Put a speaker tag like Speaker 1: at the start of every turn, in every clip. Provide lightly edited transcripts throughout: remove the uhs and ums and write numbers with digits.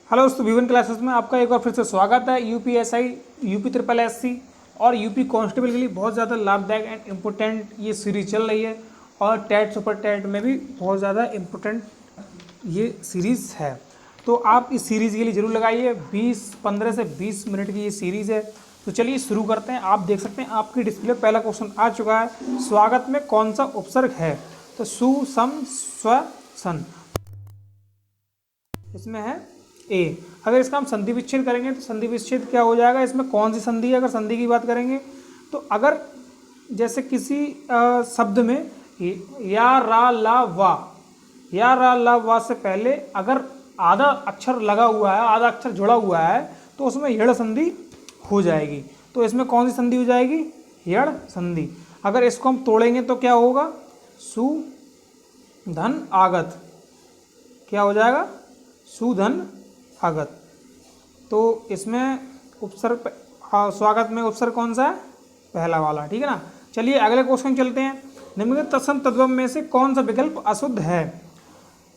Speaker 1: Hello दोस्तों, V1 classes में आपका एक बार फिर से स्वागत है। यूपीएसआई, यूपी ट्रिपल एससी और यूपी कांस्टेबल के लिए बहुत ज़्यादा लाभदायक एंड इम्पोर्टेंट ये सीरीज चल रही है और टेट सुपर टेट में भी बहुत ज़्यादा इम्पोर्टेंट ये सीरीज़ है। तो आप इस सीरीज़ के लिए ज़रूर लगाइए। 15 से 20 मिनट की ये सीरीज़ है। तो चलिए शुरू करते हैं। आप देख सकते हैं आपकी डिस्प्ले पर पहला क्वेश्चन आ चुका है। स्वागत में कौन सा उपसर्ग है? तो सु सम स्व सन, इसमें है ए। अगर इसका हम संधि विच्छेद करेंगे तो संधि विच्छेद क्या हो जाएगा? इसमें कौन सी संधि है? अगर संधि की बात करेंगे तो अगर जैसे किसी शब्द में या रा ला वा, या रा ला वा से पहले अगर आधा अक्षर लगा हुआ है, आधा अक्षर जुड़ा हुआ है, तो उसमें यड़ संधि हो जाएगी। तो इसमें कौन सी संधि हो जाएगी? यड़ संधि। अगर इसको हम तोड़ेंगे तो क्या होगा? सु धन आगत। क्या हो जाएगा? सुधन आगत। तो इसमें उपसर्ग स्वागत में उपसर्ग कौन सा है? पहला वाला। ठीक है ना। चलिए अगले क्वेश्चन चलते हैं। निम्नलिखित तत्सम तद्भव में से कौन सा विकल्प अशुद्ध है?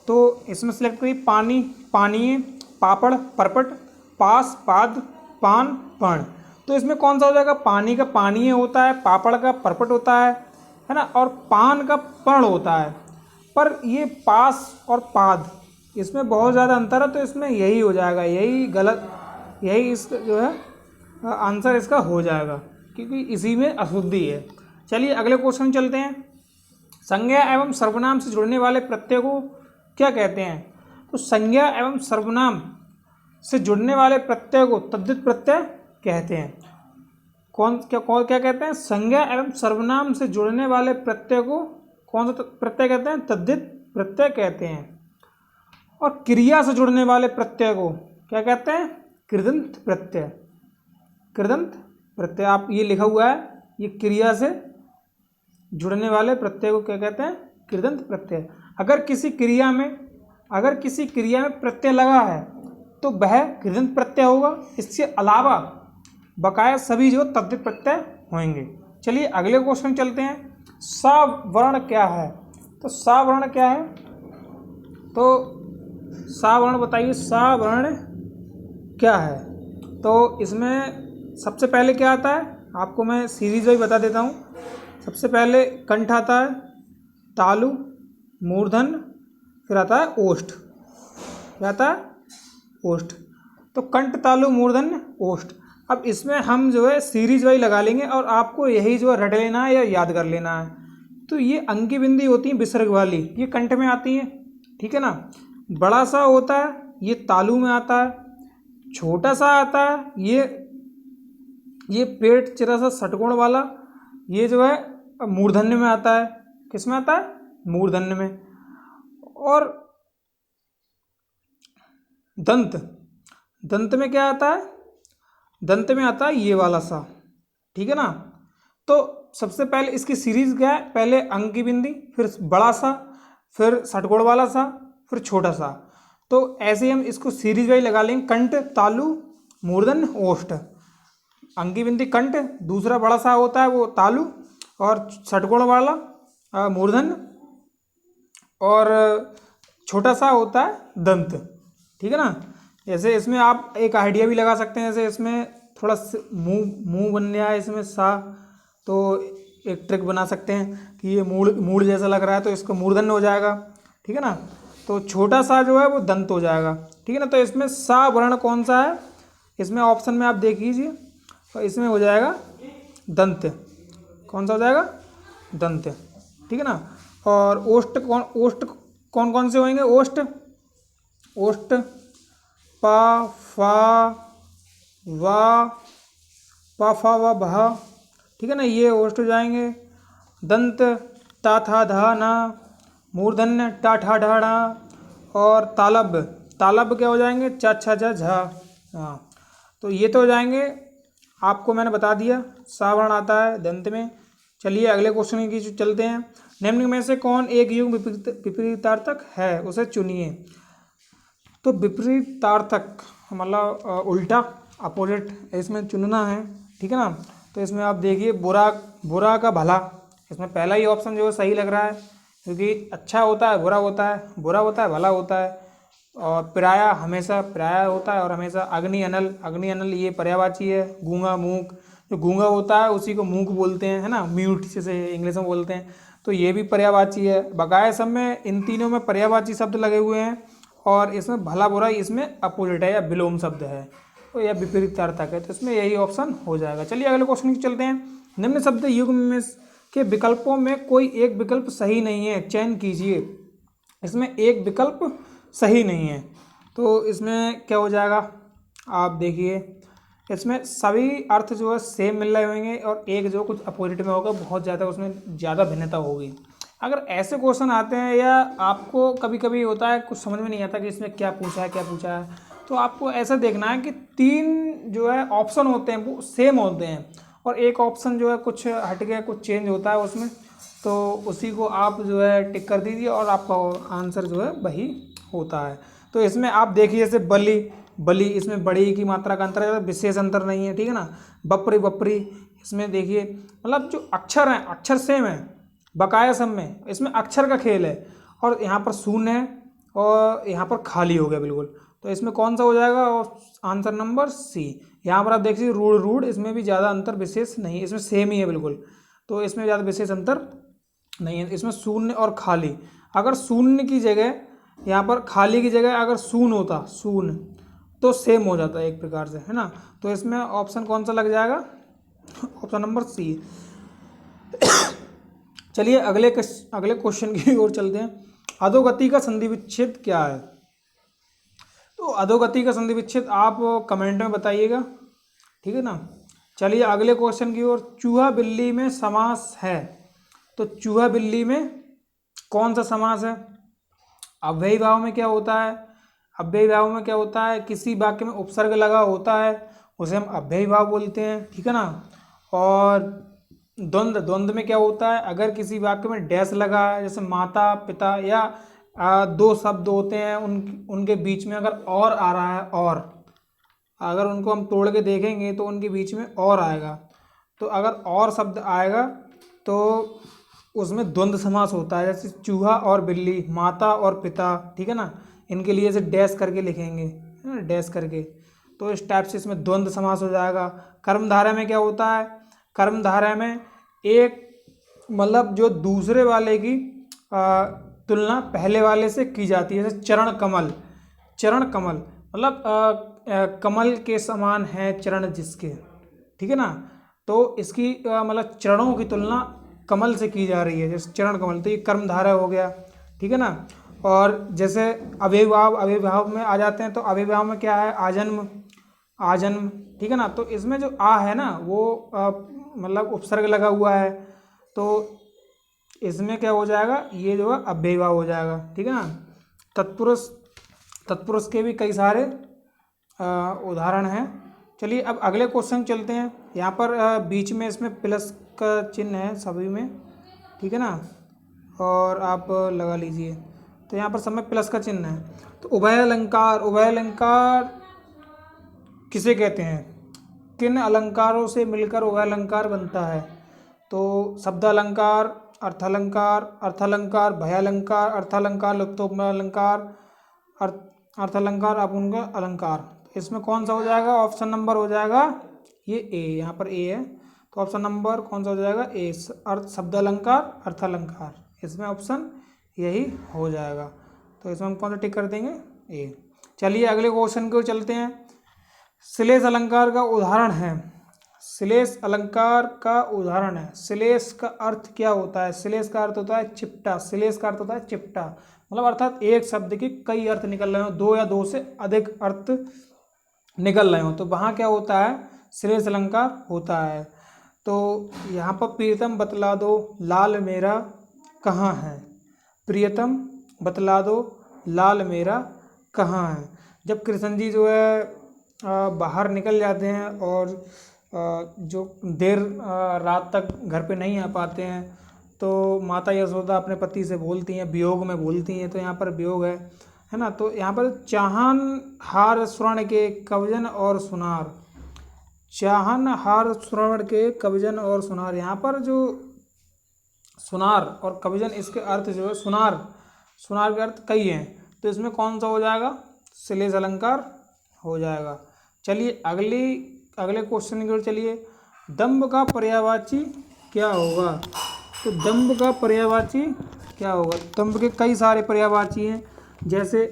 Speaker 1: तो इसमें सेलेक्ट करिए पानी, पानीय, पापड़, परपट, पास, पाद, पान, पण। तो इसमें कौन सा हो जाएगा? पानी का पानीय होता है, पापड़ का परपट होता है ना, और पान का पण होता है। पर ये पास और पाद, इसमें बहुत ज़्यादा अंतर है, तो इसमें यही हो जाएगा, यही गलत, यही इसका जो है आंसर इसका हो जाएगा, क्योंकि इसी में अशुद्धि है। चलिए अगले क्वेश्चन चलते हैं। संज्ञा एवं सर्वनाम से जुड़ने वाले प्रत्यय को क्या कहते हैं? तो संज्ञा एवं सर्वनाम से जुड़ने वाले प्रत्यय को तद्धित प्रत्यय कहते हैं। क्या कहते हैं? संज्ञा एवं सर्वनाम से जुड़ने वाले प्रत्यय को कौन सा प्रत्यय कहते हैं? तद्धित प्रत्यय कहते हैं। और क्रिया से जुड़ने वाले प्रत्यय को क्या कहते हैं? कृदंत प्रत्यय। कृदंत प्रत्यय, आप ये लिखा हुआ है, ये क्रिया से जुड़ने वाले प्रत्यय को क्या कहते हैं? कृदंत प्रत्यय। अगर किसी क्रिया में प्रत्यय लगा है तो वह कृदंत प्रत्यय होगा। इससे अलावा बकाया सभी जो तद्धित प्रत्यय होंगे। चलिए अगले क्वेश्चन चलते हैं। सा वर्ण क्या है? तो सा वर्ण क्या है? तो सा वर्ण बताइए, सा वर्ण क्या है? तो इसमें सबसे पहले क्या आता है? आपको मैं सीरीज वाइज बता देता हूँ। सबसे पहले कंठ आता है, तालु, मूर्धन, फिर आता है ओष्ठ। क्या आता है? ओष्ठ। तो कंठ, तालु, मूर्धन, ओष्ठ। अब इसमें हम जो है सीरीज वाइज लगा लेंगे और आपको यही जो है रट लेना है या याद कर लेना है। तो ये अंगी बिंदी होती है विसर्ग वाली, ये कंठ में आती है। ठीक है ना। बड़ा सा होता है ये तालु में आता है। छोटा सा आता है ये पेट चिरा सा षटकोण वाला, ये जो है मूर्धन्य में आता है। किस में आता है? मूर्धन्य में। और दंत में क्या आता है? दंत में आता है ये वाला सा। ठीक है ना। तो सबसे पहले इसकी सीरीज क्या है? पहले अंग की बिंदी, फिर बड़ा सा, फिर षटकोण वाला सा, फिर छोटा सा। तो ऐसे ही हम इसको सीरीज वाइज लगा लेंगे। कंठ, तालु, मूर्धन, ओष्ठ। अंगी बिंदी कंठ, दूसरा बड़ा सा होता है वो तालु, और षटकोण वाला मूर्धन, और छोटा सा होता है दंत। ठीक है ना। जैसे इसमें आप एक आइडिया भी लगा सकते हैं, जैसे इसमें थोड़ा मुंह बन गया है इसमें सा, तो एक ट्रिक बना सकते हैं कि ये मूड़ जैसा लग रहा है तो इसको मूर्धन्य हो जाएगा। ठीक है ना। तो छोटा सा जो है वो दंत हो जाएगा। ठीक है ना। तो इसमें सा वर्ण कौन सा है? इसमें ऑप्शन में आप देख लीजिए, तो इसमें हो जाएगा दंत। कौन सा हो जाएगा? दंत। ठीक है ना। और ओष्ठ कौन कौन से होंगे? ओष्ठ पा फा वा, पा फा वा भा। ठीक है ना, ये ओष्ठ हो जाएंगे। दंत ता था धा ना, मूर्धन्य टा ठा ढा ढा, और तालब क्या हो जाएंगे? चा छा झा झा। हाँ, तो ये तो हो जाएंगे। आपको मैंने बता दिया सा वर्ण आता है दंत में। चलिए अगले क्वेश्चन की चलते हैं। निम्न में से कौन एक युग्म विपरीतार्थक है? उसे चुनिए। तो विपरीतार्थक मतलब उल्टा, अपोजिट, इसमें चुनना है। ठीक है ना। तो इसमें आप देखिए बुरा का भला, इसमें पहला ही ऑप्शन जो है सही लग रहा है, क्योंकि अच्छा होता है बुरा होता है, बुरा होता है भला होता है, और प्राय हमेशा प्राय होता है, और हमेशा अग्नि अनल, अग्नि अनल ये पर्यायवाची है। गूंगा मूक, जो गूंगा होता है उसी को मूक बोलते हैं, है ना, म्यूट जैसे इंग्लिश में बोलते हैं, तो ये भी पर्यायवाची है। बकाया सब में इन तीनों में पर्यायवाची शब्द लगे हुए हैं, और इसमें भला बुरा इसमें अपोजिट है या विलोम शब्द है, तो यह विपरीतार्थक है, तो इसमें यही ऑप्शन हो जाएगा। चलिए अगले क्वेश्चन की चलते हैं। निम्न शब्द युग्म में के विकल्पों में कोई एक विकल्प सही नहीं है, चयन कीजिए। इसमें एक विकल्प सही नहीं है, तो इसमें क्या हो जाएगा, आप देखिए इसमें सभी अर्थ जो है सेम मिल रहे होंगे, और एक जो कुछ अपोजिट में होगा, बहुत ज़्यादा उसमें ज़्यादा भिन्नता होगी। अगर ऐसे क्वेश्चन आते हैं, या आपको कभी कभी होता है कुछ समझ में नहीं आता कि इसमें क्या पूछा है क्या पूछा है, तो आपको ऐसा देखना है कि 3 जो है ऑप्शन होते हैं वो सेम होते हैं, और एक ऑप्शन जो है कुछ हट गया, कुछ चेंज होता है उसमें, तो उसी को आप जो है टिक कर दीजिए, और आपका आंसर जो है वही होता है। तो इसमें आप देखिए जैसे बलि, बलि इसमें बड़ी की मात्रा का अंतर है, विशेष अंतर नहीं है, ठीक है ना। बपरी, बपरी इसमें देखिए मतलब जो अक्षर हैं अक्षर सेम है, बकाया सब में इसमें अक्षर का खेल है, और यहाँ पर शून्य है और यहाँ पर खाली हो गया बिल्कुल, तो इसमें कौन सा हो जाएगा, और आंसर नंबर सी। यहाँ पर आप देखिए रूढ़, रूढ़ इसमें भी ज़्यादा अंतर विशेष नहीं, इसमें सेम ही है बिल्कुल, तो इसमें ज़्यादा विशेष अंतर नहीं है। इसमें शून्य और खाली, अगर शून्य की जगह यहाँ पर खाली की जगह अगर शून्य होता, शून्य, तो सेम हो जाता है एक प्रकार से, है ना। तो इसमें ऑप्शन कौन सा लग जाएगा, ऑप्शन नंबर सी। चलिए अगले क्वेश्चन की ओर चलते हैं। अधोगति का संधि विच्छेद क्या है। तो अधोगति का संधि विच्छेद आप कमेंट में बताइएगा, ठीक है ना। चलिए अगले क्वेश्चन की ओर। चूहा बिल्ली में समास है, तो चूहा बिल्ली में कौन सा समास है। अव्ययी भाव में क्या होता है, अव्ययी भाव में क्या होता है, किसी वाक्य में उपसर्ग लगा होता है उसे हम अव्ययी भाव बोलते हैं, ठीक है ना। और द्वंद्व, द्वंद्व में क्या होता है, अगर किसी वाक्य में डैश लगा है, जैसे माता पिता, या 2 शब्द होते हैं उनके बीच में अगर और आ रहा है, और अगर उनको हम तोड़ के देखेंगे तो उनके बीच में और आएगा, तो अगर और शब्द आएगा तो उसमें द्वंद्व समास होता है। जैसे चूहा और बिल्ली, माता और पिता, ठीक है ना, इनके लिए ऐसे डैश करके लिखेंगे, है ना, डैश करके, तो इस टाइप से इसमें द्वंद्व समास हो जाएगा। कर्मधारय में क्या होता है, कर्मधारय में एक मतलब जो दूसरे वाले की तुलना पहले वाले से की जाती है, जैसे चरण कमल, चरण कमल मतलब कमल के समान है चरण जिसके, ठीक है ना, तो इसकी मतलब चरणों की तुलना कमल से की जा रही है, जैसे चरण कमल, तो ये कर्मधारय हो गया, ठीक है ना। और जैसे अव्ययभाव, अव्ययभाव में आ जाते हैं, तो अव्ययभाव में क्या है, आजन्म, आजन्म, ठीक है ना। तो इसमें जो आ है ना वो मतलब उपसर्ग लगा हुआ है, तो इसमें क्या हो जाएगा, ये जो है अव्ययभाव हो जाएगा, ठीक है ना। तत्पुरुष, तत्पुरुष के भी कई सारे उदाहरण हैं। चलिए अब अगले क्वेश्चन चलते हैं। यहाँ पर बीच में इसमें प्लस का चिन्ह है सभी में, ठीक है ना, और आप लगा लीजिए, तो यहाँ पर सब में प्लस का चिन्ह है। तो उभय अलंकार, उभय अलंकार किसे कहते हैं, किन अलंकारों से मिलकर उभय अलंकार बनता है। तो शब्द अलंकार, अर्थालंकार, अर्थालंकार भयालंकार, अर्थालंकार लुप्तोपमा अलंकार, अर्थालंकार अपूर्णांक अलंकार, इसमें कौन सा हो जाएगा, ऑप्शन नंबर हो जाएगा ये ए, यहाँ पर ए है, तो ऑप्शन नंबर कौन सा हो जाएगा, ए, अर्थ शब्द अलंकार अर्थालंकार, इसमें ऑप्शन यही हो जाएगा, तो इसमें हम कौन सा टिक कर देंगे, ए। चलिए अगले क्वेश्चन को चलते हैं। श्लेष अलंकार का उदाहरण है, श्लेष अलंकार का उदाहरण है। श्लेष का अर्थ क्या होता है, श्लेष का अर्थ होता है चिपटा, श्लेष का अर्थ होता है चिपटा, मतलब अर्थात एक शब्द के कई अर्थ निकल रहे हो, 2 या 2 से अधिक अर्थ निकल रहे हो, तो वहाँ क्या होता है, श्लेष अलंकार होता है। तो यहाँ पर प्रियतम बतला दो लाल मेरा कहाँ है, प्रियतम बतला दो लाल मेरा कहाँ है। जब कृष्ण जी जो है बाहर निकल जाते हैं और जो देर रात तक घर पे नहीं आ पाते हैं, तो माता यशोदा अपने पति से बोलती हैं, वियोग में बोलती हैं, तो यहाँ पर वियोग है ना। तो यहाँ पर चाहन हार स्वर्ण के कवजन और सुनार, चाहन हार स्वर्ण के कवजन और सुनार, यहाँ पर जो सुनार और कवजन इसके अर्थ जो है, सुनार, सुनार के अर्थ कई हैं, तो इसमें कौन सा हो जाएगा, श्लेष अलंकार हो जाएगा। चलिए अगले क्वेश्चन की ओर चलिए। दंभ का पर्यायवाची क्या होगा? तो दंभ का पर्यायवाची क्या होगा? दंभ के कई सारे पर्यायवाची हैं, जैसे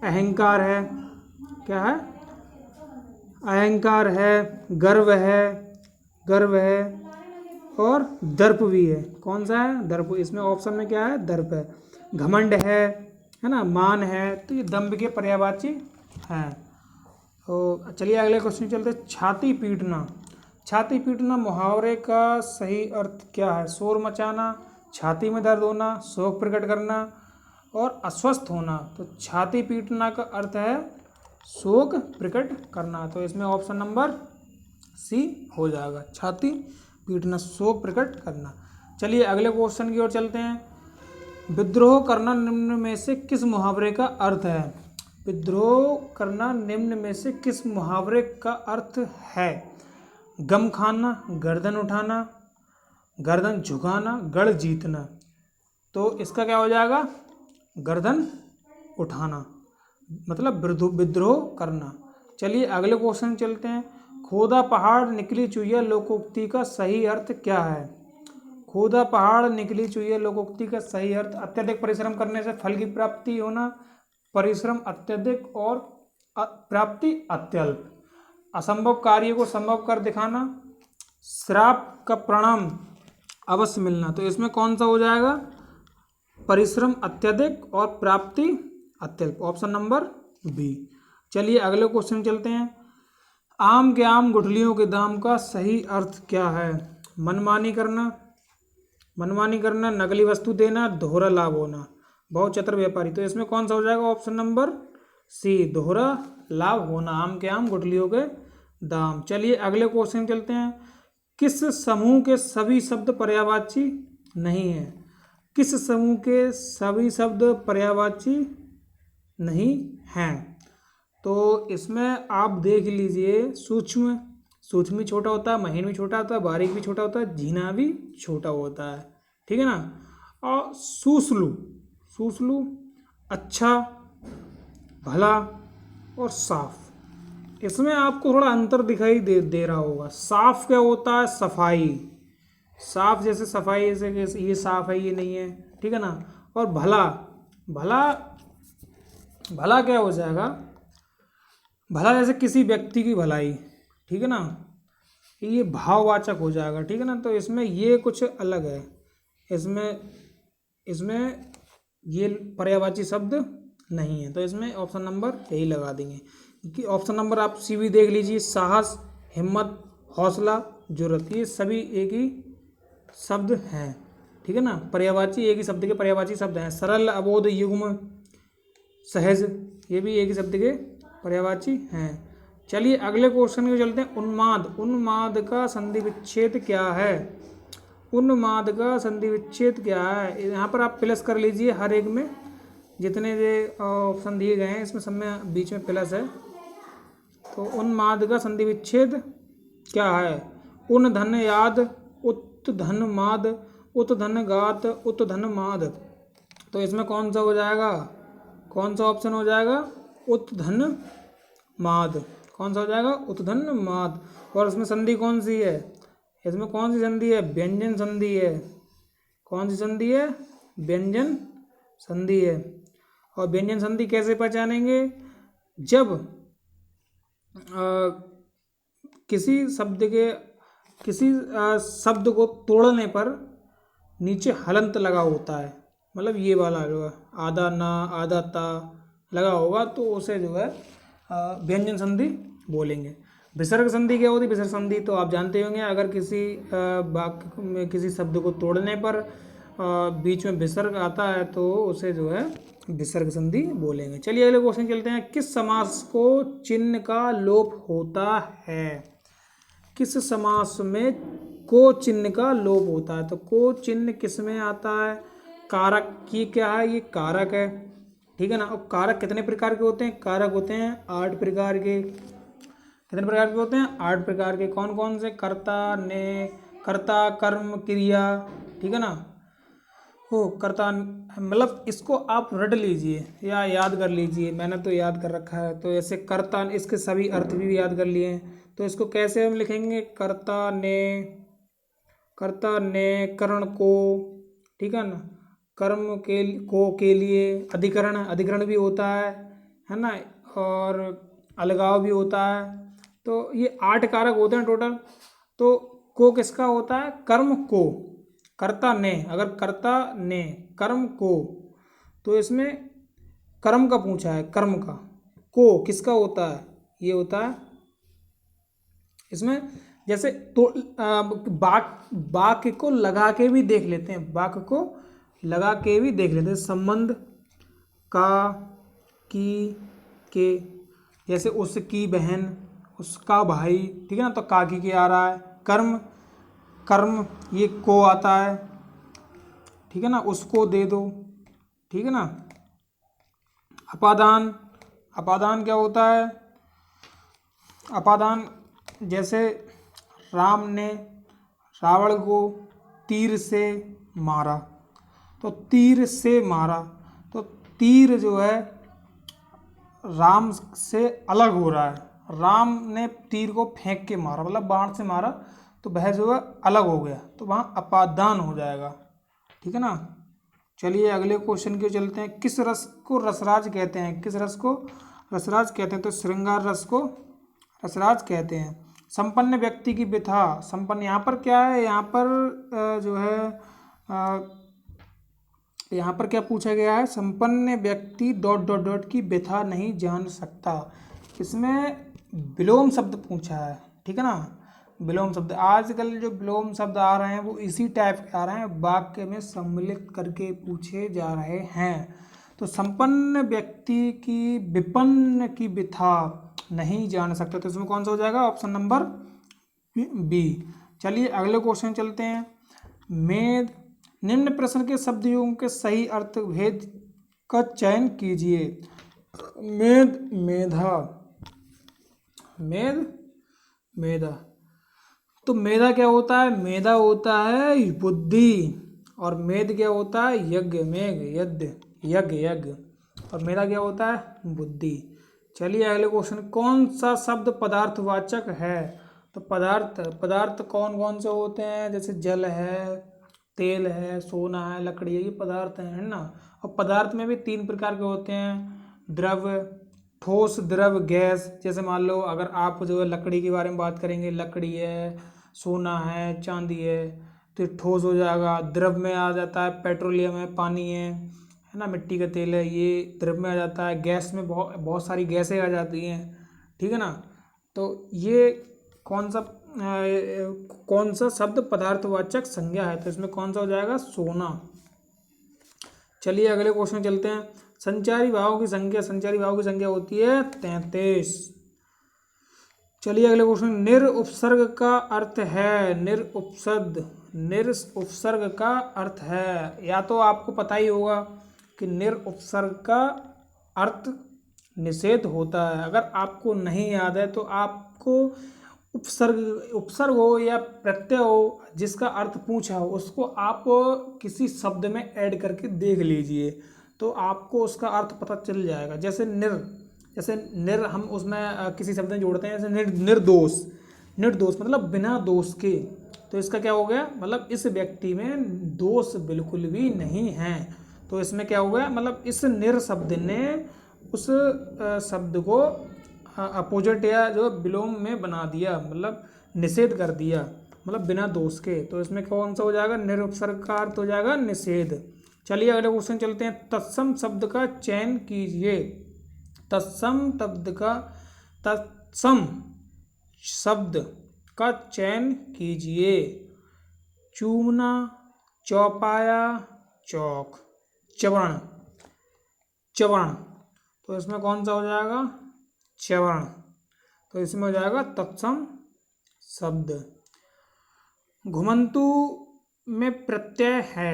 Speaker 1: अहंकार है, क्या है? अहंकार है, गर्व है और दर्प भी है। कौन सा है? दर्प। इसमें ऑप्शन में क्या है? दर्प है। घमंड है ना, मान है, तो ये दंभ के पर्यायवाची हैं। तो चलिए अगले क्वेश्चन चलते हैं। छाती पीटना। छाती पीटना मुहावरे का सही अर्थ क्या है? शोर मचाना, छाती में दर्द होना, शोक प्रकट करना और अस्वस्थ होना। तो छाती पीटना का अर्थ है शोक प्रकट करना। तो इसमें ऑप्शन नंबर सी हो जाएगा, छाती पीटना, शोक प्रकट करना। चलिए अगले क्वेश्चन की ओर चलते हैं। विद्रोह करना निम्न में से किस मुहावरे का अर्थ है? विद्रोह करना निम्न में से किस मुहावरे का अर्थ है? गम खाना, गर्दन उठाना, गर्दन झुकाना, गढ़ जीतना। तो इसका क्या हो जाएगा? गर्दन उठाना, मतलब विद्रोह करना। चलिए अगले क्वेश्चन चलते हैं। खोदा पहाड़ निकली चुहिया लोकोक्ति का सही अर्थ क्या है? खोदा पहाड़ निकली चुहिया लोकोक्ति का सही अर्थ अत्यधिक परिश्रम करने से फल की प्राप्ति होना, परिश्रम अत्यधिक और प्राप्ति अत्यल्प, असंभव कार्य को संभव कर दिखाना, श्राप का प्रणाम अवश्य मिलना। तो इसमें कौन सा हो जाएगा? परिश्रम अत्यधिक और प्राप्ति अत्यल्प, ऑप्शन नंबर बी। चलिए अगले क्वेश्चन चलते हैं। आम के आम गुठलियों के दाम का सही अर्थ क्या है? मनमानी करना, नकली वस्तु देना, दोहरा लाभ होना, बहुत चतुर व्यापारी। तो इसमें कौन सा हो जाएगा? ऑप्शन नंबर सी, दोहरा लाभ होना, आम के आम गुठलियों के दाम। चलिए अगले क्वेश्चन चलते हैं। किस समूह के सभी शब्द पर्यायवाची नहीं है? किस समूह के सभी शब्द पर्यायवाची नहीं हैं? तो इसमें आप देख लीजिए, सूक्ष्म भी छोटा होता है, महीन भी छोटा होता है, बारीक भी छोटा होता है, झीना भी छोटा होता है, ठीक है ना। और सुसलू अच्छा, भला और साफ। इसमें आपको थोड़ा अंतर दिखाई दे रहा होगा। साफ क्या होता है? सफाई, साफ जैसे सफाई, जैसे ये साफ है, ये नहीं है, ठीक है ना। और भला क्या हो जाएगा? भला जैसे किसी व्यक्ति की भलाई, ठीक है ना, ये भाववाचक हो जाएगा, ठीक है ना। तो इसमें ये कुछ अलग है, इसमें ये पर्यायवाची शब्द नहीं है। तो इसमें ऑप्शन नंबर यही लगा देंगे, क्योंकि ऑप्शन नंबर आप सी भी देख लीजिए। साहस, हिम्मत, हौसला, जुर्रत, ये सभी एक ही शब्द हैं, ठीक है ना। पर्यायवाची एक ही शब्द के पर्यायवाची शब्द हैं। सरल, अबोध, युग्म, सहज, ये भी एक ही शब्द के पर्यायवाची हैं। चलिए अगले क्वेश्चन में चलते हैं। उन्माद का संधि विच्छेद क्या है? उन्माद का संधि विच्छेद क्या है? यहाँ पर आप प्लस कर लीजिए, हर एक में जितने ऑप्शन दिए गए हैं इसमें सब में बीच में प्लस है। तो उन्माद का संधि विच्छेद क्या है? उन धन याद, उत धन माद, उत धन गात, उत धन माद। तो इसमें कौन सा हो जाएगा? कौन सा ऑप्शन हो जाएगा? उत धन माद। कौन सा हो जाएगा? उत धन माद। और इसमें संधि कौन सी है? इसमें कौन सी संधि है? व्यंजन संधि है। कौन सी संधि है? व्यंजन संधि है। और व्यंजन संधि कैसे पहचानेंगे? जब किसी शब्द को तोड़ने पर नीचे हलंत लगा होता है, मतलब ये वाला जो है आधा ना आधा ता लगा होगा, तो उसे जो है व्यंजन संधि बोलेंगे। विसर्ग संधि क्या होती है? विसर्ग संधि तो आप जानते होंगे, अगर किसी वाक्य में किसी शब्द को तोड़ने पर बीच में विसर्ग आता है तो उसे जो है विसर्ग संधि बोलेंगे। चलिए अगले क्वेश्चन चलते हैं। किस समास को चिन्ह का लोप होता है? किस समास में को चिन्ह का लोप होता है? तो को चिन्ह किस में आता है? कारक, ये क्या है? ये कारक है, ठीक है ना। और कारक कितने प्रकार के होते हैं? कारक होते हैं 8 प्रकार के। कितने प्रकार के होते हैं? 8 प्रकार के। कौन कौन से? कर्ता, कर्म, क्रिया, ठीक है ना। हो कर्ता, मतलब इसको आप रट लीजिए या याद कर लीजिए, मैंने तो याद कर रखा है। तो ऐसे कर्ता, इसके सभी अर्थ भी याद कर लिए हैं। तो इसको कैसे हम लिखेंगे, कर्ता ने कर्ण को, ठीक है ना, कर्म के लिए, अधिकरण भी होता है ना, और अलगाव भी होता है। तो ये 8 कारक होते हैं टोटल। तो को किसका होता है, कर्म को, कर्ता ने, अगर कर्ता ने कर्म को, तो इसमें कर्म का पूछा है, कर्म का, को किसका होता है, ये होता है इसमें। जैसे तो वाक्य को लगा के भी देख लेते हैं, वाक्य को लगा के भी देख लेते हैं। संबंध का, की, के, जैसे उसकी बहन, उसका भाई, ठीक है ना, तो काकी के आ रहा है। कर्म, कर्म ये को आता है, ठीक है ना, उसको दे दो, ठीक है ना। अपादान, अपादान क्या होता है, अपादान जैसे राम ने रावण को तीर से मारा, तो तीर से मारा, तो तीर जो है राम से अलग हो रहा है। राम ने तीर को फेंक के मारा, मतलब बाण से मारा, तो वह जो है अलग हो गया, तो वहाँ अपादान हो जाएगा, ठीक है ना। चलिए अगले क्वेश्चन के चलते हैं। किस रस को रसराज कहते हैं, किस रस को रसराज कहते हैं, तो श्रृंगार रस को रसराज कहते हैं। संपन्न व्यक्ति की व्यथा, संपन्न यहाँ पर क्या है, यहाँ पर जो है यहाँ पर क्या पूछा गया है, संपन्न व्यक्ति डॉट डॉट डॉट की व्यथा नहीं जान सकता। इसमें विलोम शब्द पूछा है, ठीक है ना। विलोम शब्द, आजकल जो विलोम शब्द आ रहे हैं वो इसी टाइप के आ रहे हैं, वाक्य में सम्मिलित करके पूछे जा रहे हैं। तो संपन्न व्यक्ति की विपन्न की व्यथा नहीं जान सकता, तो इसमें कौन सा हो जाएगा, ऑप्शन नंबर बी। चलिए अगले क्वेश्चन चलते हैं। मेद, निम्न प्रश्न के शब्द युग्म के सही अर्थ भेद का चयन कीजिए। मेद, मेधा, मेद, मेधा, तो मेधा क्या होता है, मेधा होता है बुद्धि, और मेद क्या होता है, यज्ञ, मेघ, यज्ञ, यज्ञ, यज्ञ, और मेधा क्या होता है, बुद्धि। चलिए अगले क्वेश्चन, कौन सा शब्द पदार्थवाचक है, तो पदार्थ, पदार्थ कौन कौन से होते हैं, जैसे जल है, तेल है, सोना है, लकड़ी है, ये पदार्थ है ना। और पदार्थ में भी 3 प्रकार के होते हैं, द्रव, ठोस, द्रव, गैस। जैसे मान लो अगर आप जो है लकड़ी के बारे में बात करेंगे, लकड़ी है, सोना है, चांदी है, तो ठोस हो जाएगा। द्रव में आ जाता है पेट्रोलियम है, पानी है ना, मिट्टी का तेल है, ये द्रव में आ जाता है। गैस में बहुत सारी गैसें आ जाती हैं, ठीक है ना। तो ये कौन सा शब्द पदार्थवाचक संज्ञा है, तो इसमें कौन सा हो जाएगा, सोना। चलिए अगले क्वेश्चन चलते हैं। संचारी भावों की संख्या, संचारी भावों की संख्या होती है 33। चलिए अगले क्वेश्चन, निर उपसर्ग का अर्थ है, निर उपसर्ग का अर्थ है, या तो आपको पता ही होगा कि निर उपसर्ग का अर्थ निषेध होता है। अगर आपको नहीं याद है तो आपको उपसर्ग हो या प्रत्यय हो, जिसका अर्थ पूछा हो, उसको आप किसी शब्द में ऐड करके देख लीजिए, तो आपको उसका अर्थ पता चल जाएगा। जैसे निर हम उसमें किसी शब्द में जोड़ते हैं, जैसे निर्दोष, निर्दोष मतलब बिना दोष के, तो इसका क्या हो गया, मतलब इस व्यक्ति में दोष बिल्कुल भी नहीं है। तो इसमें क्या हो गया, मतलब इस निर शब्द ने उस शब्द को अपोजिट या जो विलोम में बना दिया, मतलब निषेध कर दिया, मतलब बिना दोष के। तो इसमें कौन सा हो जाएगा, निर उपसर्ग का अर्थ हो जाएगा निषेध। चलिए अगले क्वेश्चन चलते हैं। तत्सम शब्द का चयन कीजिए, तत्सम शब्द का चयन कीजिए। चूमना, चौपाया, चौक, चवर्ण, चवर्ण, तो इसमें कौन सा हो जाएगा, चवर्ण। तो इसमें हो जाएगा तत्सम शब्द। घुमंतु में प्रत्यय है,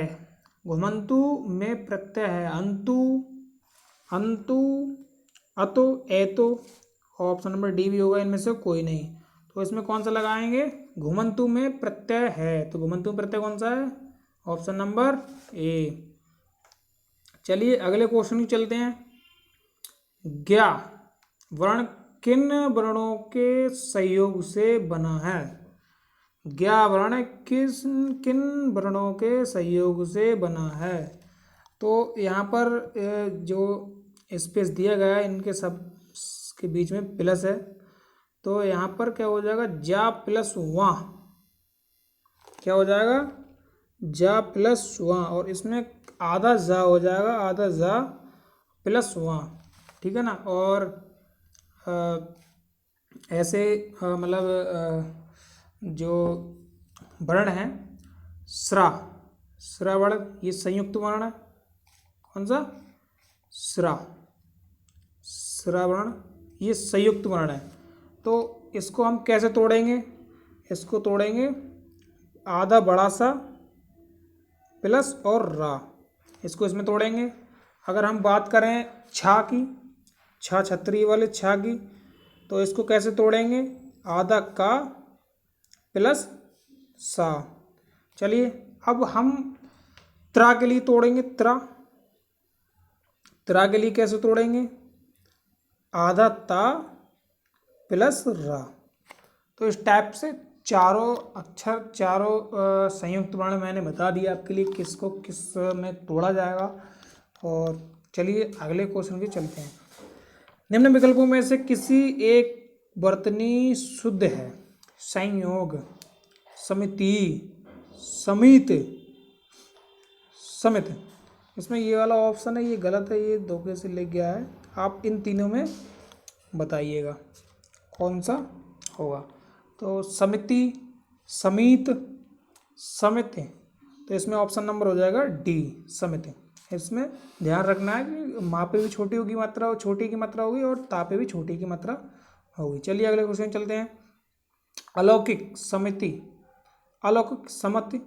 Speaker 1: घुमंतु में प्रत्यय है, अंतु, अंतु, अतो, एतो, ऑप्शन नंबर डी भी होगा, इनमें से कोई नहीं। तो इसमें कौन सा लगाएंगे, घुमंतु में प्रत्यय है, तो घुमंतु में प्रत्यय कौन सा है, ऑप्शन नंबर ए। चलिए अगले क्वेश्चन की चलते हैं। ज्ञा वर्ण किन वर्णों के संयोग से बना है? ज्ञा वर्ण किन वर्णों के संयोग से बना है? तो यहाँ पर जो स्पेस दिया गया है इनके सब के बीच में प्लस है, तो यहाँ पर क्या हो जाएगा, जा प्लस वां, क्या हो जाएगा, जा प्लस वां, और इसमें आधा जा हो जाएगा, आधा जा प्लस वां, ठीक है ना। और ऐसे मतलब जो वर्ण है स्रा, स्रा वर्ण ये संयुक्त वर्ण है। कौन सा? स्रा, स्रा वर्ण ये संयुक्त वर्ण है। तो इसको हम कैसे तोड़ेंगे? इसको तोड़ेंगे आधा बड़ा सा प्लस और रा, इसको इसमें तोड़ेंगे। अगर हम बात करें छा की, छा छतरी वाले छा की, तो इसको कैसे तोड़ेंगे? आधा का प्लस सा। चलिए अब हम त्रा के लिए तोड़ेंगे। त्रा, त्रा के लिए कैसे तोड़ेंगे? आधा ता प्लस रा। तो इस टाइप से चारों अक्षर, चारों संयुक्त वर्ण मैंने बता दिया आपके लिए किसको किस में तोड़ा जाएगा। और चलिए अगले क्वेश्चन की चलते हैं। निम्न विकल्पों में से किसी एक वर्तनी शुद्ध है? संयोग, समिति, समित, समित। इसमें ये वाला ऑप्शन है ये गलत है, ये धोखे से ले गया है। आप इन तीनों में बताइएगा कौन सा होगा। तो समिति, समित, समिति, तो इसमें ऑप्शन नंबर हो जाएगा डी, समिति। इसमें ध्यान रखना है कि माँ पे भी छोटी होगी मात्रा, और छोटी की मात्रा होगी, और ता पे भी छोटी की मात्रा होगी। चलिए अगले क्वेश्चन चलते हैं। अलौकिक समिति, अलौकिक समिति,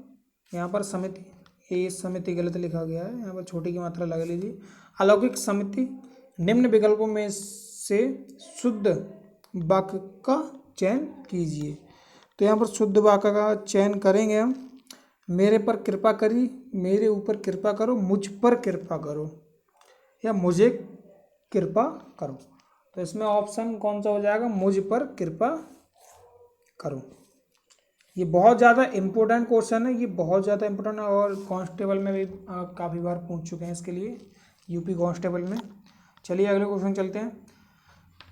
Speaker 1: यहाँ पर समिति, ये समिति गलत लिखा गया है, यहाँ पर छोटी की मात्रा लगा लीजिए। अलौकिक समिति निम्न विकल्पों में से शुद्ध वाक्य का चयन कीजिए। तो यहाँ पर शुद्ध वाक्य का चयन करेंगे हम। मेरे पर कृपा करी, मेरे ऊपर कृपा करो, मुझ पर कृपा करो, या मुझे कृपा करो। तो इसमें ऑप्शन कौन सा हो जाएगा? मुझ पर कृपा करो। ये बहुत ज़्यादा इम्पोर्टेंट क्वेश्चन है, ये बहुत ज़्यादा इम्पोर्टेंट है, और कांस्टेबल में भी काफ़ी बार पूछ चुके हैं इसके लिए, यूपी कांस्टेबल में। चलिए अगले क्वेश्चन चलते हैं।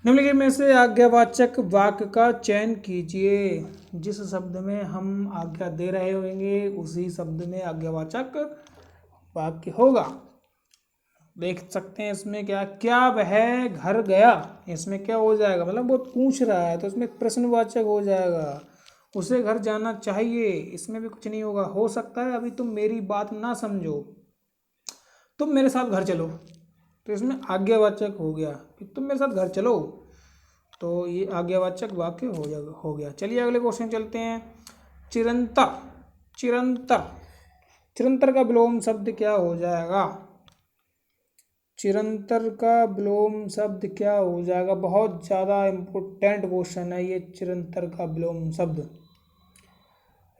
Speaker 1: निम्नलिखित में से आज्ञावाचक वाक्य का चयन कीजिए। जिस शब्द में हम आज्ञा दे रहे होंगे उसी शब्द में आज्ञावाचक वाक्य होगा। देख सकते हैं इसमें क्या, क्या वह घर गया, इसमें क्या हो जाएगा, मतलब वो पूछ रहा है तो इसमें प्रश्नवाचक हो जाएगा। उसे घर जाना चाहिए, इसमें भी कुछ नहीं होगा। हो सकता है अभी तुम मेरी बात ना समझो, तुम मेरे साथ घर चलो, तो इसमें आज्ञावाचक हो गया कि तुम मेरे साथ घर चलो, तो ये आज्ञावाचक वाक्य हो गया। चलिए अगले क्वेश्चन चलते हैं। चिरंतर, चिरंतर, चिरंतर का विलोम शब्द क्या हो जाएगा? चिरंतर का विलोम शब्द क्या हो जाएगा? बहुत ज़्यादा इम्पोर्टेंट क्वेश्चन है ये। चिरंतर का विलोम शब्द,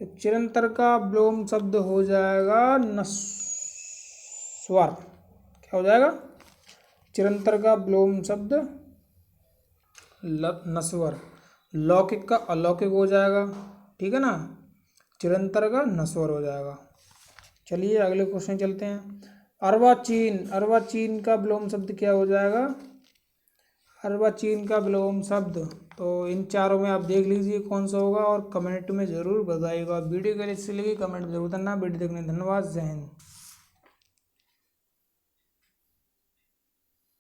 Speaker 1: चिरंतर का विलोम शब्द हो जाएगा नस्वर। क्या हो जाएगा? चिरंतर का विलोम शब्द नस्वर। लौकिक का अलौकिक हो जाएगा, ठीक है ना। चिरंतर का नस्वर हो जाएगा। चलिए अगले क्वेश्चन चलते हैं। अर्वाचीन, अर्वाचीन का विलोम शब्द क्या हो जाएगा? अर्वाचीन का विलोम शब्द, तो इन चारों में आप देख लीजिए कौन सा होगा और कमेंट में ज़रूर बताइएगा। वीडियो के लिए इसलिए कमेंट जरूर करना। वीडियो देखने धन्यवाद। जय हिंद।